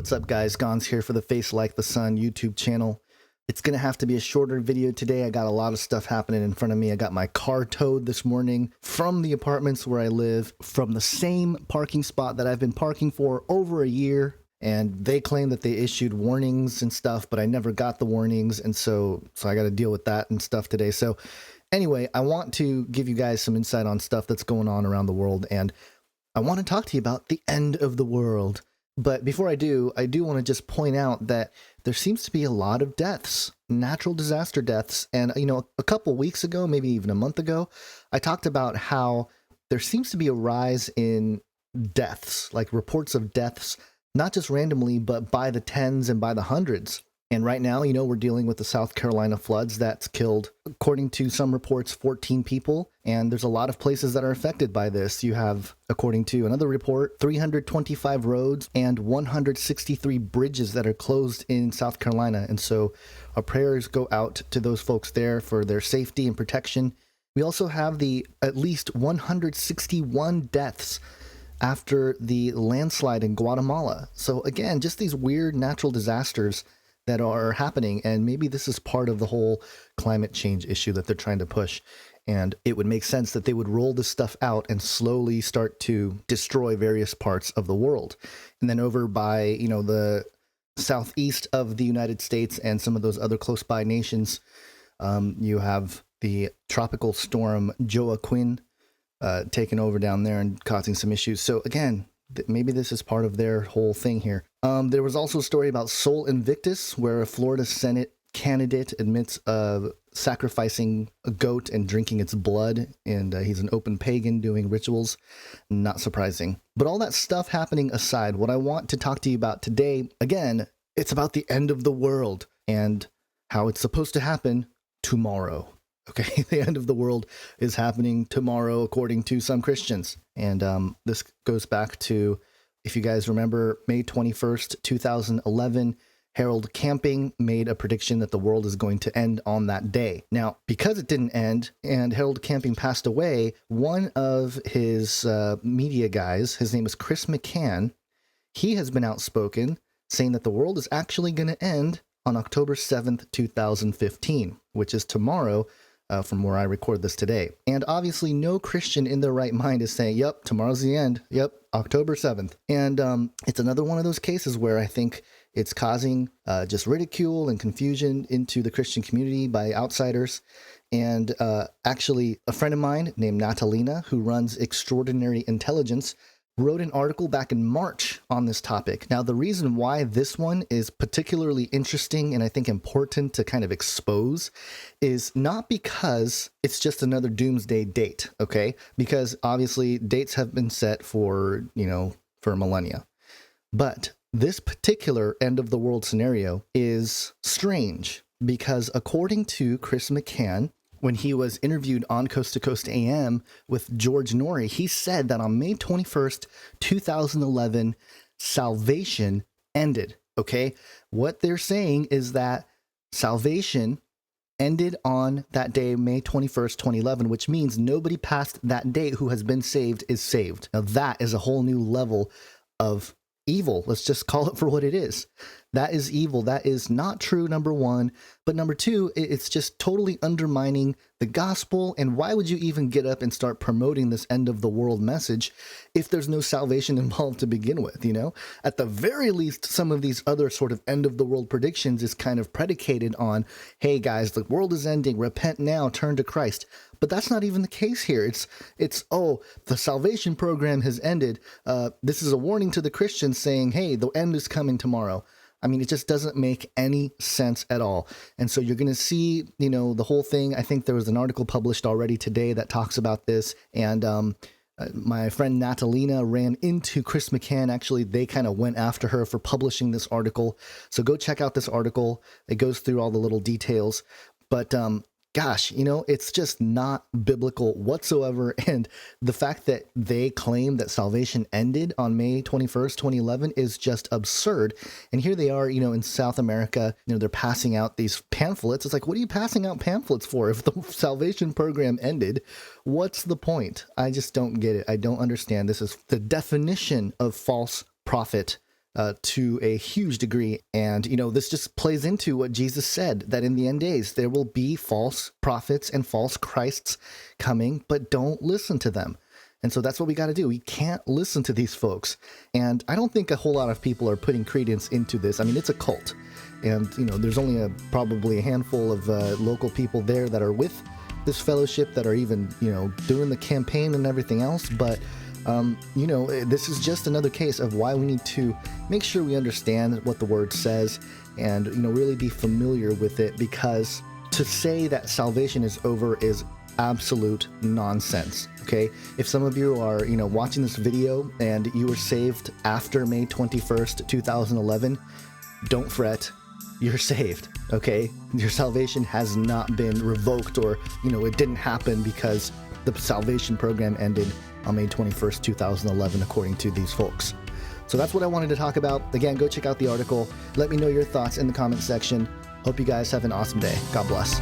what's up guys? Gons here for the Face Like the Sun YouTube channel. It's going to have to be a shorter video today. I got a lot of stuff happening in front of me. I got my car towed this morning from the apartments where I live, from the same parking spot that I've been parking for over a year. And they claim that they issued warnings and stuff, but I never got the warnings. And so I got to deal with that and stuff today. So anyway, I want to give you guys some insight on stuff that's going on around the world. And I want to talk to you about the end of the world. But before I do want to just point out that there seems to be a lot of deaths, natural disaster deaths. And, you know, a couple weeks ago, maybe even a month ago, I talked about how there seems to be a rise in deaths, like reports of deaths, not just randomly, but by the tens and by the hundreds. And right now, you know, we're dealing with the South Carolina floods that's killed, according to some reports, 14 people. And there's a lot of places that are affected by this. You have, according to another report, 325 roads and 163 bridges that are closed in South Carolina. And so our prayers go out to those folks there for their safety and protection. We also have the at least 161 deaths after the landslide in Guatemala. So again, just these weird natural disasters that are happening, and maybe this is part of the whole climate change issue that they're trying to push. And it would make sense that they would roll this stuff out and slowly start to destroy various parts of the world. And then over by, you know, the southeast of the United States and some of those other close by nations, you have the tropical storm Joaquin taking over down there and causing some issues. So again, maybe this is part of their whole thing here. There was also a story about Soul Invictus, where a Florida Senate candidate admits of sacrificing a goat and drinking its blood, and he's an open pagan doing rituals. Not surprising. But all that stuff happening aside, what I want to talk to you about today, again, it's about the end of the world and how it's supposed to happen tomorrow. Okay, the end of the world is happening tomorrow, according to some Christians. And this goes back to, if you guys remember, May 21st, 2011, Harold Camping made a prediction that the world is going to end on that day. Now, because it didn't end and Harold Camping passed away, one of his media guys, his name is Chris McCann, he has been outspoken saying that the world is actually going to end on October 7th, 2015, which is tomorrow, from where I record this today. And obviously no Christian in their right mind is saying, yep, tomorrow's the end. Yep, October 7th. And it's another one of those cases where I think it's causing just ridicule and confusion into the Christian community by outsiders. And actually, a friend of mine named Natalina, who runs Extraordinary Intelligence, wrote an article back in March on this topic. Now, the reason why this one is particularly interesting and I think important to kind of expose is not because it's just another doomsday date, okay? Because obviously dates have been set for, you know, for millennia. But this particular end of the world scenario is strange because according to Chris McCann, when he was interviewed on Coast to Coast AM with George Norrie, he said that on May 21st, 2011, salvation ended, okay? What they're saying is that salvation ended on that day, May 21st, 2011, which means nobody past that date who has been saved is saved. Now that is a whole new level of evil. Let's just call it for what it is. That is evil. That is not true, number one. But number two, it's just totally undermining the gospel. And why would you even get up and start promoting this end of the world message if there's no salvation involved to begin with, you know? At the very least, some of these other sort of end of the world predictions is kind of predicated on, hey guys, the world is ending, repent now, turn to Christ. But that's not even the case here. It's oh, the salvation program has ended. This is a warning to the Christians saying, hey, the end is coming tomorrow. I mean, it just doesn't make any sense at all. And so you're going to see, you know, the whole thing. I think there was an article published already today that talks about this. And my friend Natalina ran into Chris McCann. Actually, they kind of went after her for publishing this article. So go check out this article. It goes through all the little details. But gosh, you know, it's just not biblical whatsoever. And the fact that they claim that salvation ended on May 21st, 2011 is just absurd. And here they are, you know, in South America, you know, they're passing out these pamphlets. It's like, what are you passing out pamphlets for? If the salvation program ended, what's the point? I just don't get it. I don't understand. This is the definition of false prophet to a huge degree. And, this just plays into what Jesus said, that in the end days, there will be false prophets and false Christs coming, but don't listen to them. And so that's what we got to do. We can't listen to these folks. And I don't think a whole lot of people are putting credence into this. I mean, it's a cult. And, there's only probably a handful of local people there that are with this fellowship that are even, doing the campaign and everything else. But, this is just another case of why we need to make sure we understand what the word says and, really be familiar with it, because to say that salvation is over is absolute nonsense. Okay. If some of you are, watching this video and you were saved after May 21st, 2011, don't fret. You're saved. Okay. Your salvation has not been revoked, or, it didn't happen because the salvation program ended on May 21st, 2011, according to these folks. So that's what I wanted to talk about. Again, go check out the article. Let me know your thoughts in the comment section. Hope you guys have an awesome day. God bless.